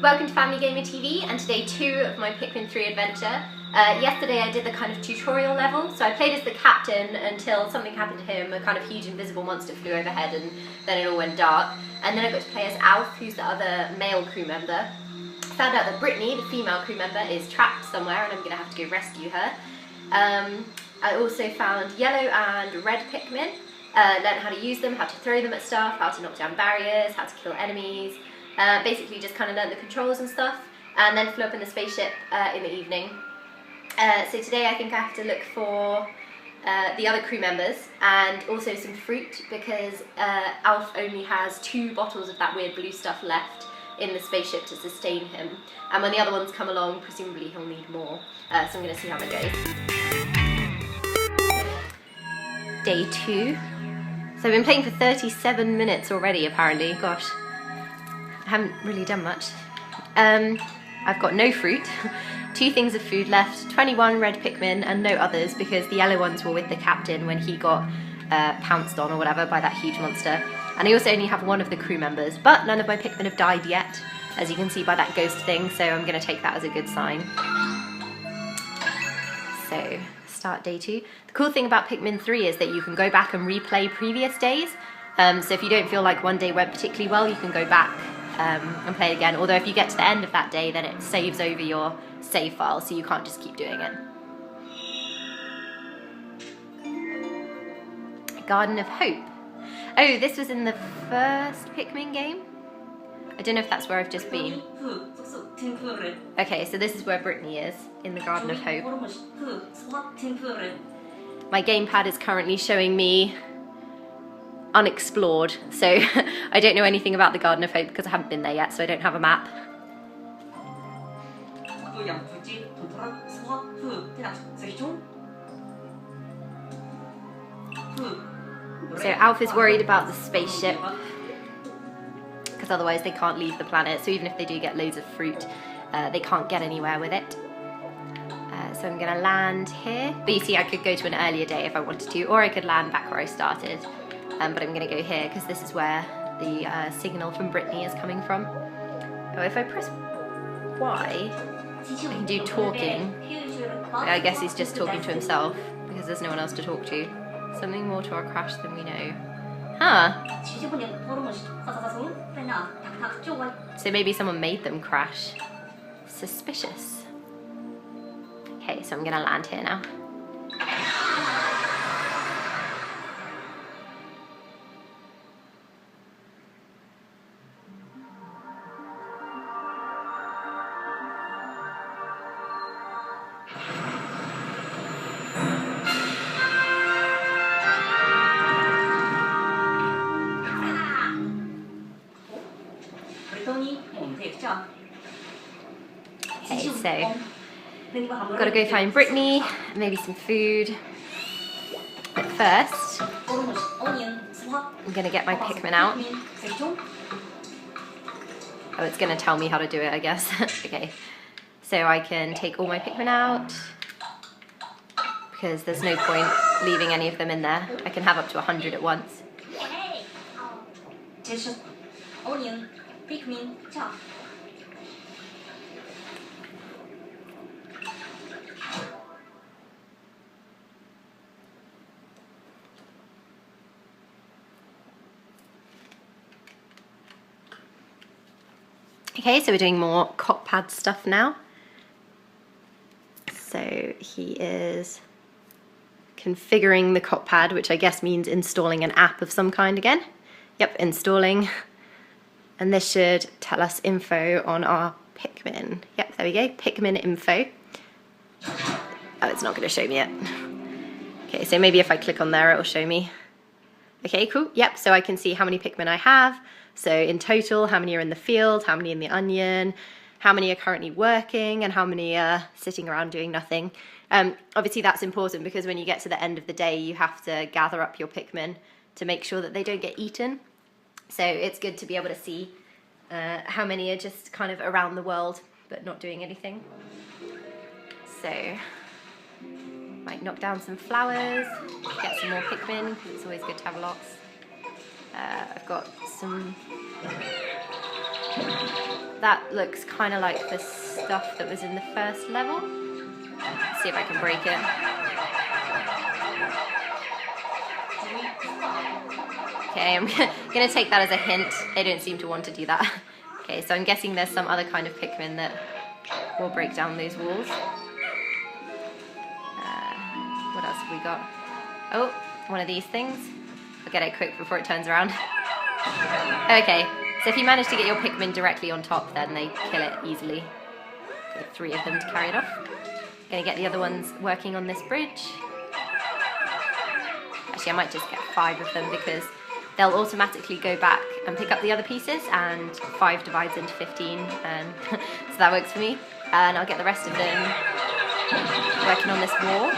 Welcome to Family Gamer TV and today 2 of my Pikmin 3 adventure. Yesterday I did the kind of tutorial level, so I played as the captain until something happened to him, a kind of huge invisible monster flew overhead and then it all went dark. And then I got to play as Alf, who's the other male crew member. Found out that Brittany, the female crew member, is trapped somewhere and I'm going to have to go rescue her. I also found yellow and red Pikmin, learned how to use them, how to throw them at stuff, how to knock down barriers, how to kill enemies. Basically just kind of learned the controls and stuff, and then flew up in the spaceship in the evening. So today I think I have to look for the other crew members and also some fruit, because Alf only has 2 bottles of that weird blue stuff left in the spaceship to sustain him, and when the other ones come along presumably he'll need more, so I'm going to see how that goes. Day 2. So I've been playing for 37 minutes already apparently, gosh. I haven't really done much. I've got no fruit, 2 things of food left, 21 red Pikmin and no others because the yellow ones were with the captain when he got pounced on or whatever by that huge monster. And I also only have 1 of the crew members, but none of my Pikmin have died yet, as you can see by that ghost thing, so I'm going to take that as a good sign. So, start day 2. The cool thing about Pikmin 3 is that you can go back and replay previous days, so if you don't feel like one day went particularly well, you can go back and play it again, although if you get to the end of that day then it saves over your save file, so you can't just keep doing it. Garden of Hope. Oh, this was in the first Pikmin game? I don't know if that's where I've just been. Okay, so this is where Brittany is, in the Garden of Hope. My gamepad is currently showing me unexplored, so I don't know anything about the Garden of Hope because I haven't been there yet, so I don't have a map. So Alf is worried about the spaceship because otherwise they can't leave the planet, so even if they do get loads of fruit, they can't get anywhere with it. So I'm going to land here, but you see I could go to an earlier day if I wanted to, or I could land back where I started. But I'm going to go here because this is where the signal from Brittany is coming from. Oh, if I press Y, I can do talking. I guess he's just talking to himself because there's no one else to talk to. Something more to our crash than we know. Huh. So maybe someone made them crash. Suspicious. Okay, so I'm going to land here now. Okay, so I've got to go find Brittany, maybe some food. But first, I'm going to get my Pikmin out. Oh, it's going to tell me how to do it, I guess. Okay, so I can take all my Pikmin out because there's no point leaving any of them in there. I can have up to 100 at once. Okay, so we're doing more cot pad stuff now. So he is configuring the cot pad, which I guess means installing an app of some kind again. Yep, installing. And this should tell us info on our Pikmin. Yep, there we go, Pikmin info. Oh, it's not going to show me it. Okay, so maybe if I click on there, it'll show me. Okay, cool. Yep, so I can see how many Pikmin I have. So in total, how many are in the field, how many in the onion, how many are currently working, and how many are sitting around doing nothing. Obviously that's important because when you get to the end of the day, you have to gather up your Pikmin to make sure that they don't get eaten. So it's good to be able to see how many are just kind of around the world but not doing anything. So might knock down some flowers, get some more Pikmin because it's always good to have lots. I've got some that looks kind of like the stuff that was in the first level. Let's see if I can break it. Okay, I'm gonna take that as a hint. They don't seem to want to do that. Okay, so I'm guessing there's some other kind of Pikmin that will break down those walls. What else have we got? Oh, one of these things. I'll get it quick before it turns around. Okay, so if you manage to get your Pikmin directly on top, then they kill it easily. Get 3 of them to carry it off. Gonna get the other ones working on this bridge. Actually, I might just get 5 of them because they'll automatically go back and pick up the other pieces, and 5 divides into 15, and so that works for me. And I'll get the rest of them working on this wall.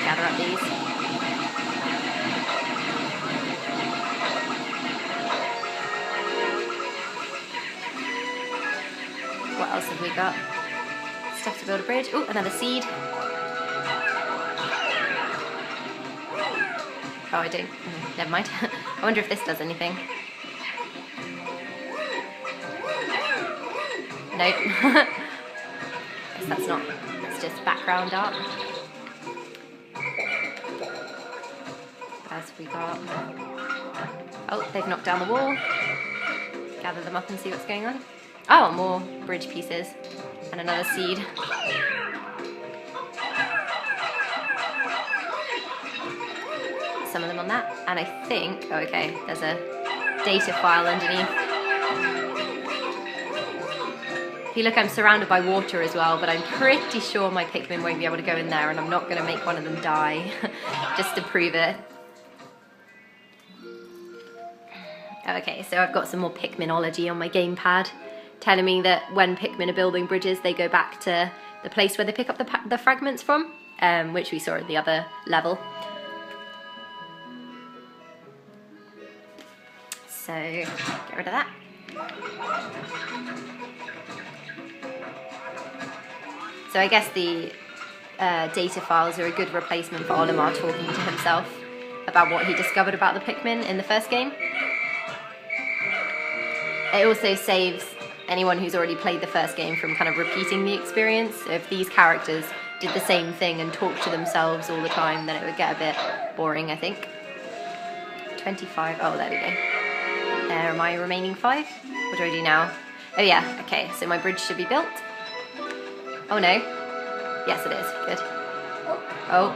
Gather up these. What else have we got? Stuff to build a bridge. Oh, another seed. Oh, I don't. Never mind. I wonder if this does anything. Nope. Guess that's not. It's just background art. What else have we got? Oh, they've knocked down the wall. Gather them up and see what's going on. Oh, more bridge pieces. And another seed. Some of them on that. And I think, oh, okay, there's a data file underneath. If you look, I'm surrounded by water as well, but I'm pretty sure my Pikmin won't be able to go in there, and I'm not going to make one of them die just to prove it. Okay, so I've got some more Pikminology on my gamepad, telling me that when Pikmin are building bridges, they go back to the place where they pick up the fragments from, which we saw in the other level. So, get rid of that. So I guess the data files are a good replacement for Olimar talking to himself about what he discovered about the Pikmin in the first game. It also saves anyone who's already played the first game from kind of repeating the experience. So if these characters did the same thing and talked to themselves all the time, then it would get a bit boring, I think. 25, oh, there we go. There are my remaining 5. What do I do now? Oh yeah, okay, so my bridge should be built. Oh no. Yes, it is. Good. Oh.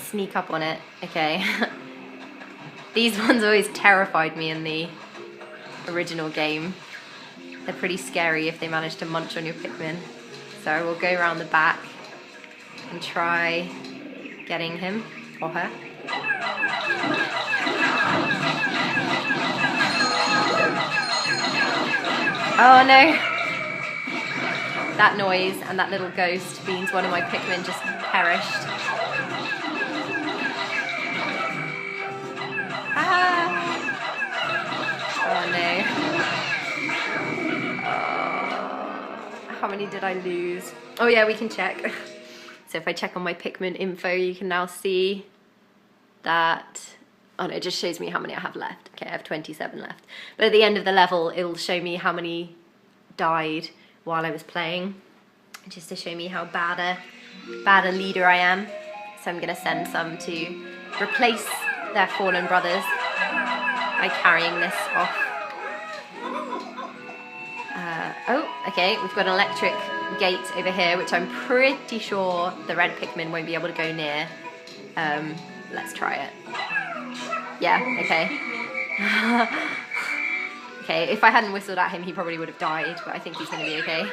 Sneak up on it. Okay. These ones always terrified me in the original game. They're pretty scary if they manage to munch on your Pikmin. So I will go around the back and try getting him or her. Oh no! That noise and that little ghost means one of my Pikmin just perished. Ah! Oh no. Oh. How many did I lose? Oh yeah, we can check. So if I check on my Pikmin info, you can now see that, oh no, it just shows me how many I have left. Okay, I have 27 left. But at the end of the level, it'll show me how many died while I was playing, just to show me how bad a leader I am. So I'm gonna send some to replace their fallen brothers by carrying this off. Oh, okay, we've got an electric gate over here, which I'm pretty sure the red Pikmin won't be able to go near. Let's try it. Yeah, okay. Okay, if I hadn't whistled at him, he probably would have died, but I think he's going to be okay.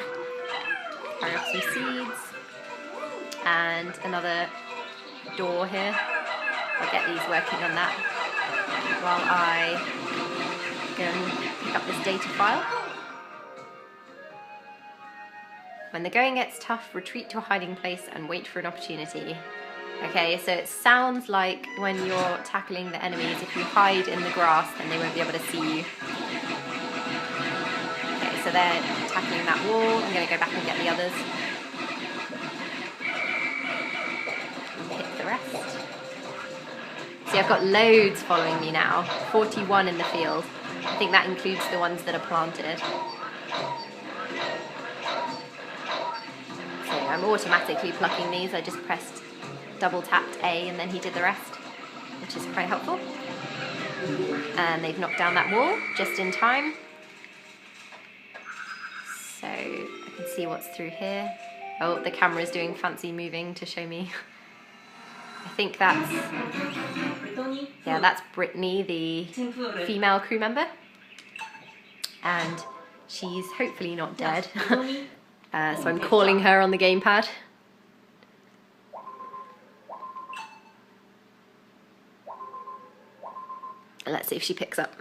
Carry off some seeds. And another door here. I'll get these working on that while I go and pick up this data file. When the going gets tough, retreat to a hiding place and wait for an opportunity. Okay, so it sounds like when you're tackling the enemies, if you hide in the grass, then they won't be able to see you. Okay, so they're tackling that wall. I'm going to go back and get the others. And hit the rest. See, I've got loads following me now, 41 in the field. I think that includes the ones that are planted. So I'm automatically plucking these. I just pressed double tapped A and then he did the rest, which is quite helpful. And they've knocked down that wall just in time. So I can see what's through here. Oh, the camera's doing fancy moving to show me. I think that's, yeah, that's Brittany, the female crew member. And she's hopefully not dead. So I'm calling her on the gamepad. And let's see if she picks up.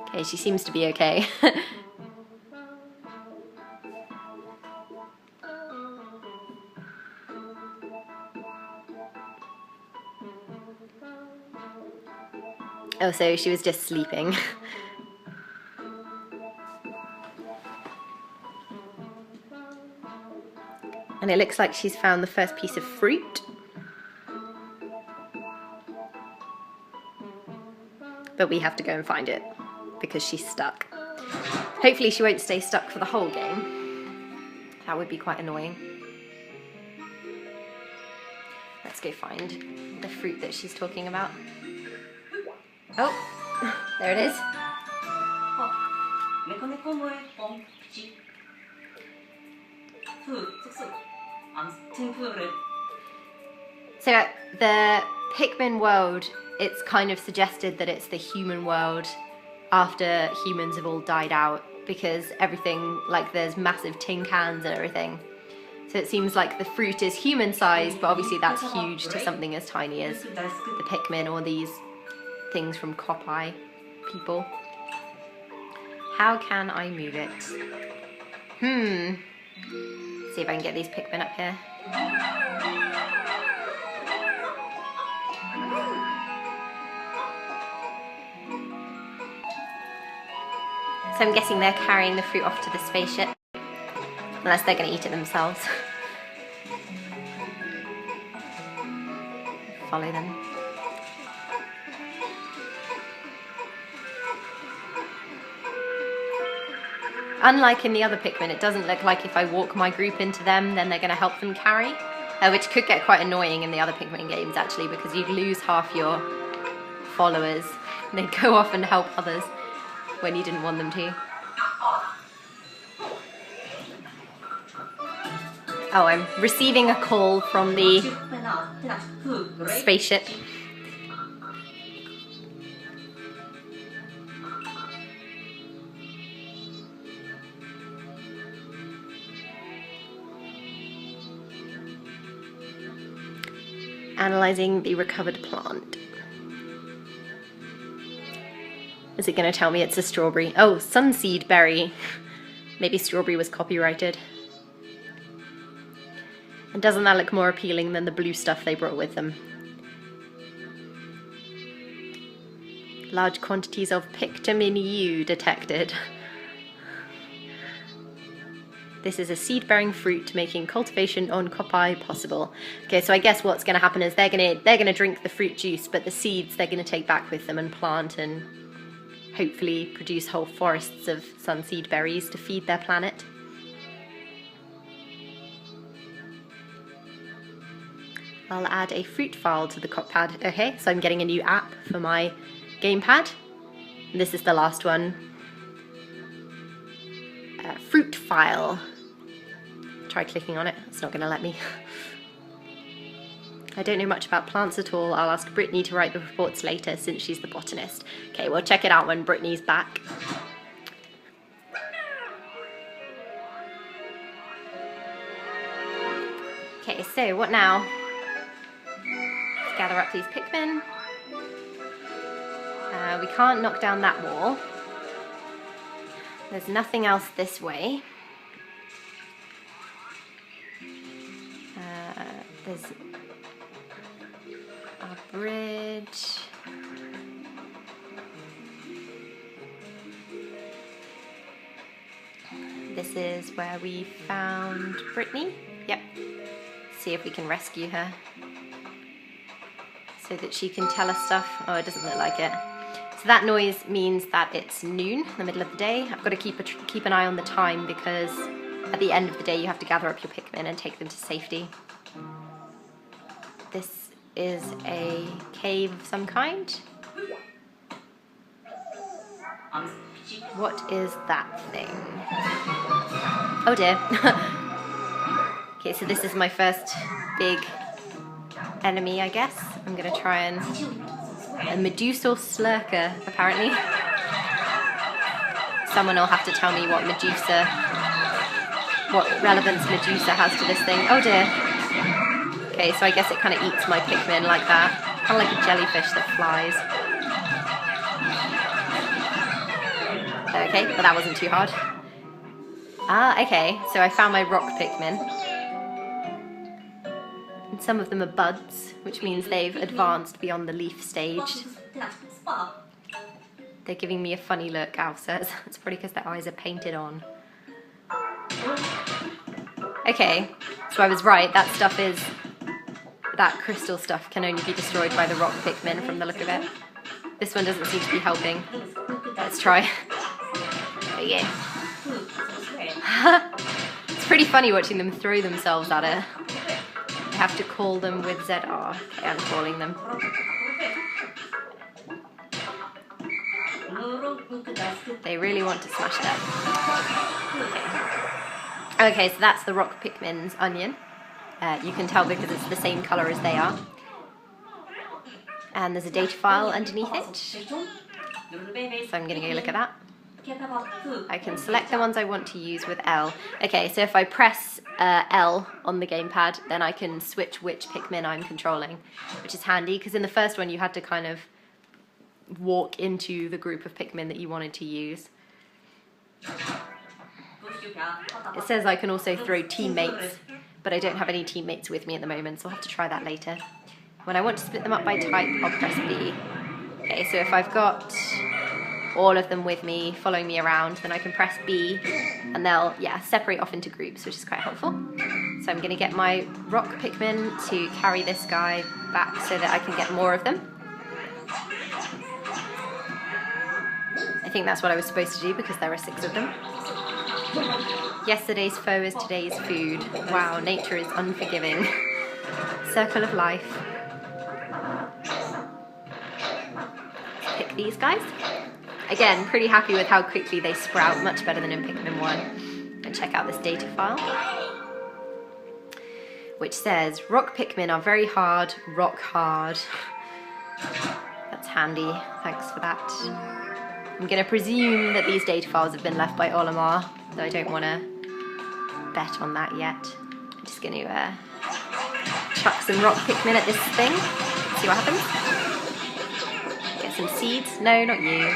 Okay, she seems to be okay. Oh, so she was just sleeping. And it looks like she's found the first piece of fruit. But we have to go and find it because she's stuck. Hopefully she won't stay stuck for the whole game. That would be quite annoying. Let's go find the fruit that she's talking about. Oh, there it is. So the Pikmin world, it's kind of suggested that it's the human world after humans have all died out, because everything, like there's massive tin cans and everything. So it seems like the fruit is human sized, but obviously that's huge to something as tiny as the Pikmin or these things from Copeye people. How can I move it? See if I can get these Pikmin up here. So I'm guessing they're carrying the fruit off to the spaceship. Unless they're going to eat it themselves. Follow them. Unlike in the other Pikmin, it doesn't look like if I walk my group into them, then they're going to help them carry. Which could get quite annoying in the other Pikmin games, actually, because you'd lose half your followers. They'd go off and help others when you didn't want them to. Oh, I'm receiving a call from the spaceship. Analyzing the recovered plant. Is it going to tell me it's a strawberry? Oh, sunseed berry. Maybe strawberry was copyrighted. And doesn't that look more appealing than the blue stuff they brought with them? Large quantities of Pikmin U detected. This is a seed-bearing fruit making cultivation on Copeye possible. Okay, so I guess what's going to happen is they're going to drink the fruit juice, but the seeds they're going to take back with them and plant and hopefully produce whole forests of sunseed berries to feed their planet. I'll add a fruit file to the copepad. Okay, so I'm getting a new app for my gamepad. And this is the last one. Fruit file. Try clicking on it, it's not going to let me. I don't know much about plants at all. I'll ask Brittany to write the reports later since she's the botanist. Okay, we'll check it out when Brittany's back. Okay, so what now? Let's gather up these Pikmin. We can't knock down that wall. There's nothing else this way. There's a bridge. This is where we found Brittany. Yep. See if we can rescue her so that she can tell us stuff. Oh, it doesn't look like it. So that noise means that it's noon, the middle of the day. I've got to keep an eye on the time because at the end of the day you have to gather up your Pikmin and take them to safety. This is a cave of some kind. What is that thing? Oh dear. Okay, so this is my first big enemy, I guess. I'm gonna try and... a Medusa Slurker, apparently. Someone will have to tell me what relevance Medusa has to this thing. Oh dear. Okay, so I guess it kind of eats my Pikmin like that. Kind of like a jellyfish that flies. Okay, well that wasn't too hard. Ah, okay, so I found my rock Pikmin. And some of them are buds, which means they've advanced beyond the leaf stage. They're giving me a funny look, Alf says. It's probably because their eyes are painted on. Okay, so I was right, that crystal stuff can only be destroyed by the rock Pikmin from the look of it. This one doesn't seem to be helping. Let's try. There you go. It's pretty funny watching them throw themselves at it. I have to call them with ZR. Okay, I'm calling them. They really want to smash that. Okay, so that's the rock Pikmin's onion. You can tell because it's the same colour as they are. And there's a data file underneath it. So I'm going to go look at that. I can select the ones I want to use with L. Okay, so if I press L on the gamepad, then I can switch which Pikmin I'm controlling, which is handy because in the first one you had to kind of walk into the group of Pikmin that you wanted to use. It says I can also throw teammates, but I don't have any teammates with me at the moment, so I'll have to try that later. When I want to split them up by type, I'll press B. Okay, so if I've got all of them with me, following me around, then I can press B and they'll, separate off into groups, which is quite helpful. So I'm going to get my rock Pikmin to carry this guy back so that I can get more of them. I think that's what I was supposed to do because there are 6 of them. Yesterday's foe is today's food. Wow, nature is unforgiving. Circle of life. Pick these guys. Again, pretty happy with how quickly they sprout, much better than in Pikmin 1. And check out this data file, which says, rock Pikmin are very hard, rock hard. That's handy, thanks for that. I'm going to presume that these data files have been left by Olimar, though I don't want to bet on that yet. I'm just going to chuck some rock Pikmin at this thing, see what happens. Get some seeds. No, not you.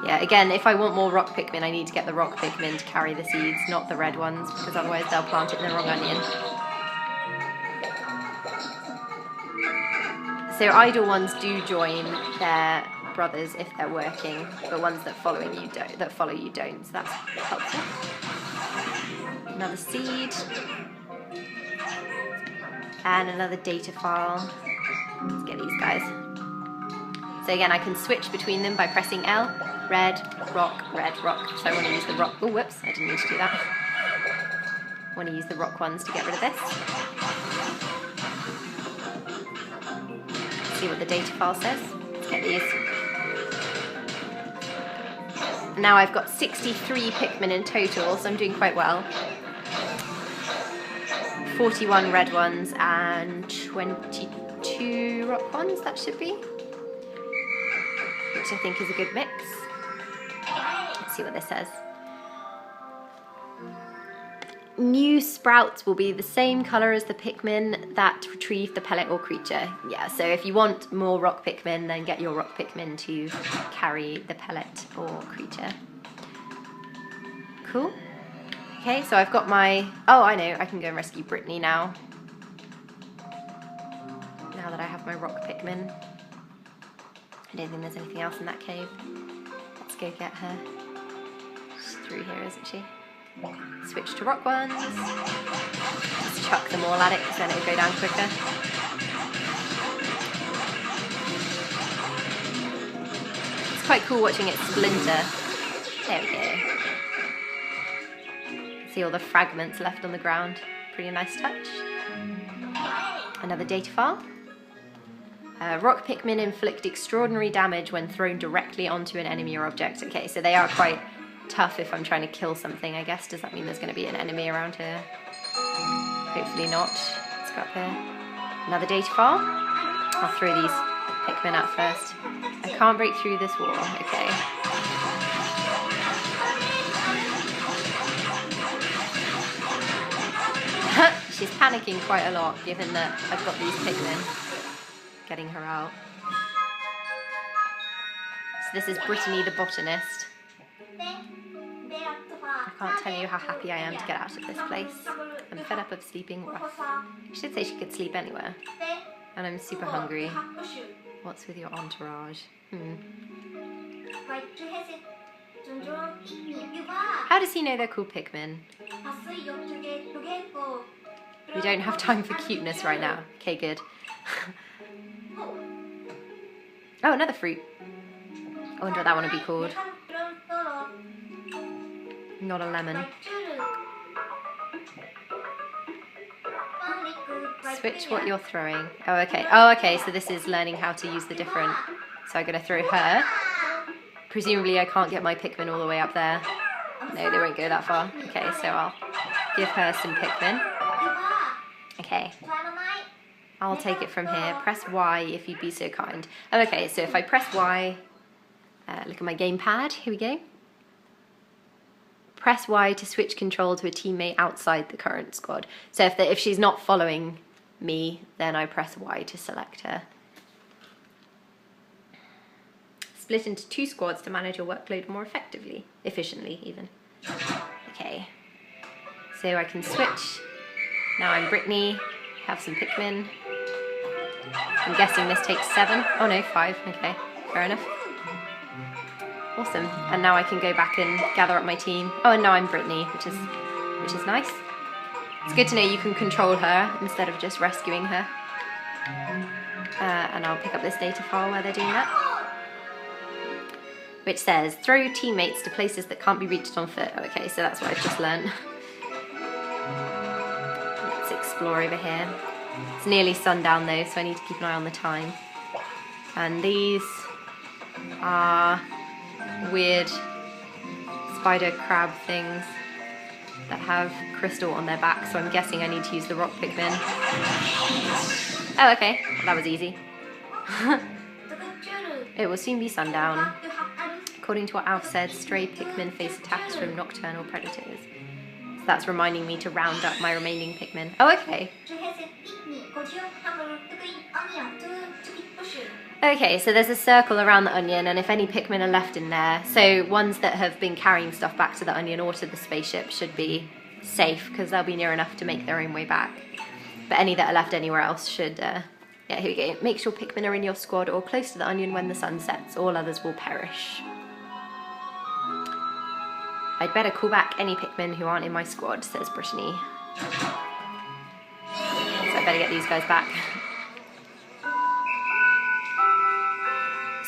Yeah, again, if I want more rock Pikmin, I need to get the rock Pikmin to carry the seeds, not the red ones, because otherwise they'll plant it in the wrong onion. So idle ones do join their brothers if they're working, but ones that follow you don't, so that's helpful. Another seed. And another data file. Let's get these guys. So again, I can switch between them by pressing L. Red, rock. So I want to use the rock. Oh, whoops, I didn't mean to do that. I want to use the rock ones to get rid of this. See what the data file says. Let's get these. Now I've got 63 Pikmin in total, so I'm doing quite well. 41 red ones and 22 rock ones, that should be. Which I think is a good mix. Let's see what this says. New sprouts will be the same colour as the Pikmin that retrieve the pellet or creature. Yeah, so if you want more rock Pikmin, then get your rock Pikmin to carry the pellet or creature. Cool. Okay, so I've got my... Oh, I know, I can go and rescue Brittany now. Now that I have my rock Pikmin. I don't think there's anything else in that cave. Let's go get her. She's through here, isn't she? Switch to rock ones. Just chuck them all at it because then it'll go down quicker. It's quite cool watching it splinter. There we go. See all the fragments left on the ground. Pretty nice touch. Another data file. Rock Pikmin inflict extraordinary damage when thrown directly onto an enemy or object. Okay, so they are quite tough if I'm trying to kill something, I guess. Does that mean there's going to be an enemy around here? Hopefully not. Let's go up here. Another data file. I'll throw these Pikmin out first. I can't break through this wall. Okay. She's panicking quite a lot, given that I've got these Pikmin. Getting her out. So this is Brittany the botanist. I can't tell you how happy I am to get out of this place. I'm fed up of sleeping rough. You should say she could sleep anywhere. And I'm super hungry. What's with your entourage? How does he know they're called Pikmin? We don't have time for cuteness right now. Okay, good. Oh, another fruit. I wonder what that one would be called. Not a lemon. Switch what you're throwing. Oh, okay. Oh, okay, so this is learning how to use the different... So I'm going to throw her. Presumably I can't get my Pikmin all the way up there. No, they won't go that far. Okay, so I'll give her some Pikmin. Okay. I'll take it from here. Press Y if you'd be so kind. Oh, okay, so if I press Y... look at my gamepad. Here we go. Press Y to switch control to a teammate outside the current squad. So if she's not following me, then I press Y to select her. Split into 2 squads to manage your workload more effectively. Efficiently, even. Okay. So I can switch. Now I'm Brittany. Have some Pikmin. I'm guessing this takes 7. Oh no, 5. Okay, fair enough. Awesome. And now I can go back and gather up my team. Oh, and now I'm Brittany, which is nice. It's good to know you can control her instead of just rescuing her. And I'll pick up this data file while they're doing that. Which says, throw teammates to places that can't be reached on foot. Oh, okay, so that's what I've just learned. Let's explore over here. It's nearly sundown though, so I need to keep an eye on the time. And these are weird spider crab things that have crystal on their back, so I'm guessing I need to use the rock Pikmin. Oh, okay, well, that was easy. It will soon be sundown. According to what Alf said, stray Pikmin face attacks from nocturnal predators. So that's reminding me to round up my remaining Pikmin. Oh, okay. Okay, so there's a circle around the onion, and if any Pikmin are left in there, so ones that have been carrying stuff back to the onion or to the spaceship should be safe, because they'll be near enough to make their own way back. But any that are left anywhere else should, yeah, here we go. Make sure Pikmin are in your squad or close to the onion when the sun sets. All others will perish. I'd better call back any Pikmin who aren't in my squad, says Brittany. So I better get these guys back.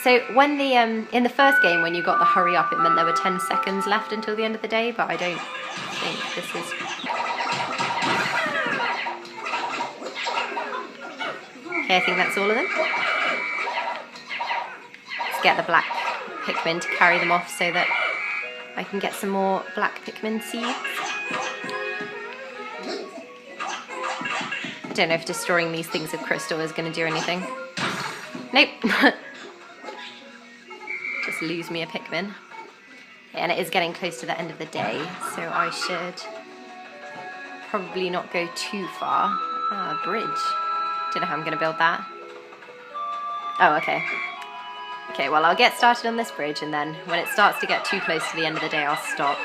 So when the in the first game, when you got the hurry up, it meant there were 10 seconds left until the end of the day, but I don't think this is... Okay, I think that's all of them. Let's get the black Pikmin to carry them off so that I can get some more black Pikmin seeds. I don't know if destroying these things of crystal is going to do anything. Nope. Just lose me a Pikmin. And it is getting close to the end of the day, so I should probably not go too far. Ah, bridge. Don't know how I'm going to build that. Oh, okay. Okay, well, I'll get started on this bridge, and then when it starts to get too close to the end of the day, I'll stop.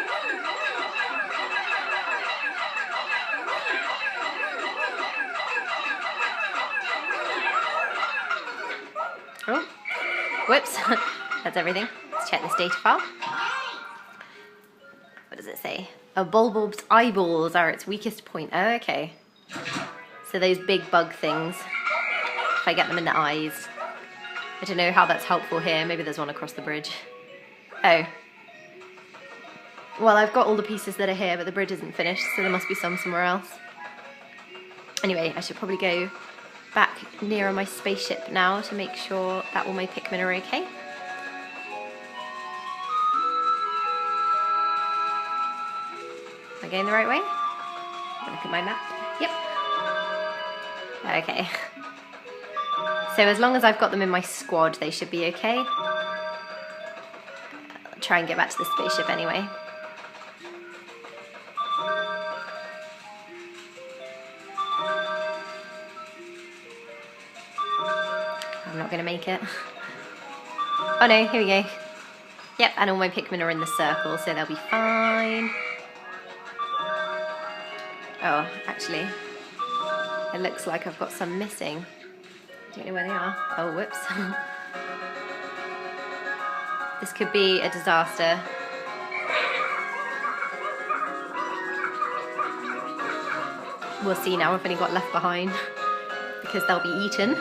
Oh, whoops. That's everything. Let's check this data file. What does it say? A Bulbob's eyeballs are its weakest point. Oh, okay. So those big bug things, if I get them in the eyes. I don't know how that's helpful here. Maybe there's one across the bridge. Oh. Well, I've got all the pieces that are here, but the bridge isn't finished, so there must be some somewhere else. Anyway, I should probably go back nearer my spaceship now to make sure that all my Pikmin are okay. Am I going the right way? Look at my map. Yep. Okay. So as long as I've got them in my squad, they should be okay. I'll try and get back to the spaceship anyway. I'm not going to make it. Oh no, here we go. Yep, and all my Pikmin are in the circle, so they'll be fine. Oh, actually, it looks like I've got some missing. Don't know where they are. Oh, whoops. This could be a disaster. We'll see now if any got left behind, because they'll be eaten.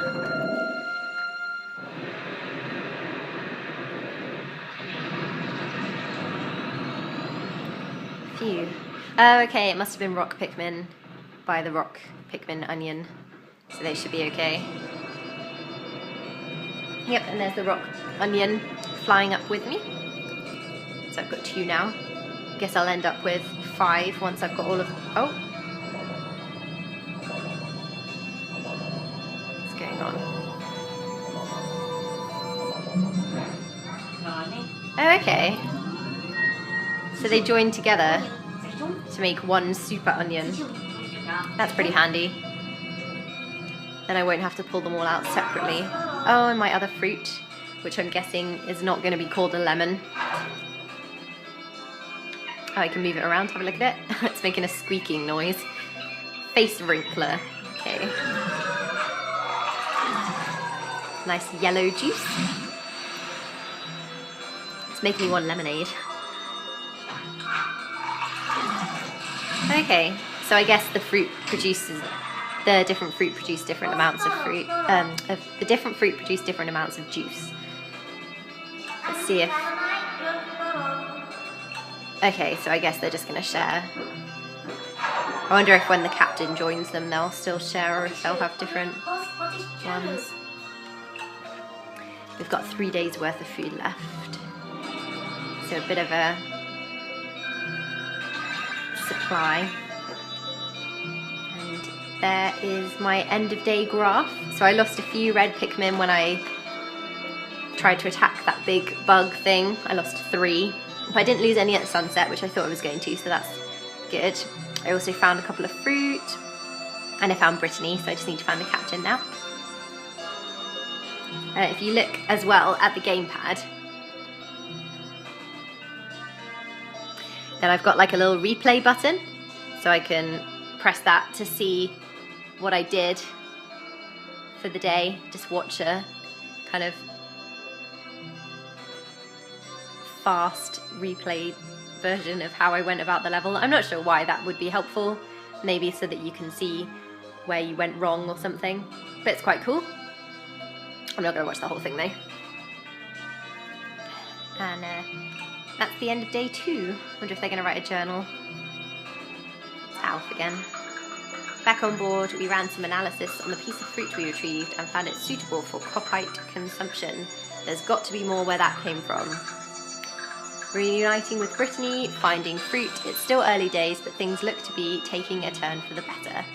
Phew. Oh, okay, it must have been rock Pikmin by the rock Pikmin onion, so they should be okay. Yep, and there's the rock onion flying up with me. So I've got 2 now. Guess I'll end up with 5 once I've got all of... Oh! What's going on? Oh, okay. So they joined together to make one super onion. That's pretty handy. Then I won't have to pull them all out separately. Oh, and my other fruit, which I'm guessing is not going to be called a lemon. Oh, I can move it around, have a look at it. It's making a squeaking noise. Face wrinkler. Okay. Nice yellow juice. It's making me want lemonade. Okay, so I guess the fruit produces... The different fruit produce different amounts of fruit. The different fruit produce different amounts of juice. Let's see if... Okay, so I guess they're just going to share. I wonder if when the captain joins them they'll still share, or if they'll have different ones. We've got 3 days worth of food left. So a bit of a supply. There is my end of day graph. So I lost a few red Pikmin when I tried to attack that big bug thing. I lost 3. I didn't lose any at sunset, which I thought I was going to, so that's good. I also found a couple of fruit, and I found Brittany, so I just need to find the captain now. If you look as well at the gamepad, then I've got like a little replay button, so I can press that to see what I did for the day. Just watch a kind of fast replay version of how I went about the level. I'm not sure why that would be helpful. Maybe so that you can see where you went wrong or something. But it's quite cool. I'm not going to watch the whole thing though. And that's the end of day 2. Wonder if they're going to write a journal. It's Alf again. Back on board, we ran some analysis on the piece of fruit we retrieved and found it suitable for coppite consumption. There's got to be more where that came from. Reuniting with Brittany, finding fruit. It's still early days, but things look to be taking a turn for the better.